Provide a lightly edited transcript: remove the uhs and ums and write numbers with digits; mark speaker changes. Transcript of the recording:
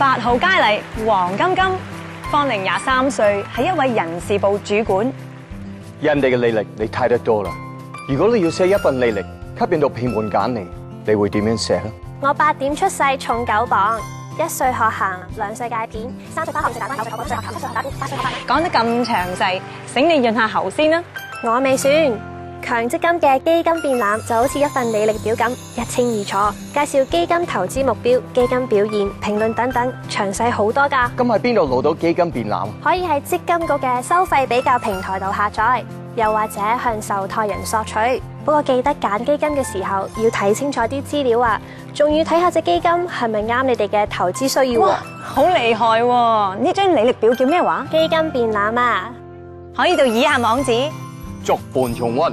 Speaker 1: 8號佳麗黃金金，芳齡23歲，係一位人事部主管。
Speaker 2: 人哋嘅履歷你睇得多啦。如果你要寫一份履歷吸引到聘門揀你，你會點樣寫咧？
Speaker 3: 我8點出世，重9磅，1歲學行，2歲戒片，3歲返學，4歲打關，9歲學9歲學打鼓，8歲學發。
Speaker 1: 講得咁詳細，請你潤下喉先啦。
Speaker 3: 我未算。強積金嘅基金便覽就好似一份履歷表咁，一清二楚，介紹基金投資目標、基金表現、評論等等，詳細好多㗎。
Speaker 2: 咁喺邊度攞到基金便覽？
Speaker 3: 可以喺積金局嘅收費比較平台度下載，又或者向受託人索取。不過記得揀基金嘅時候要睇清楚啲資料啊，仲要睇下隻基金係咪啱你哋嘅投資需要。
Speaker 1: 哇，好厲害喎！呢張履歷表叫咩話？
Speaker 3: 基金便覽啊，
Speaker 1: 可以到以下網址
Speaker 2: 逐步重溫。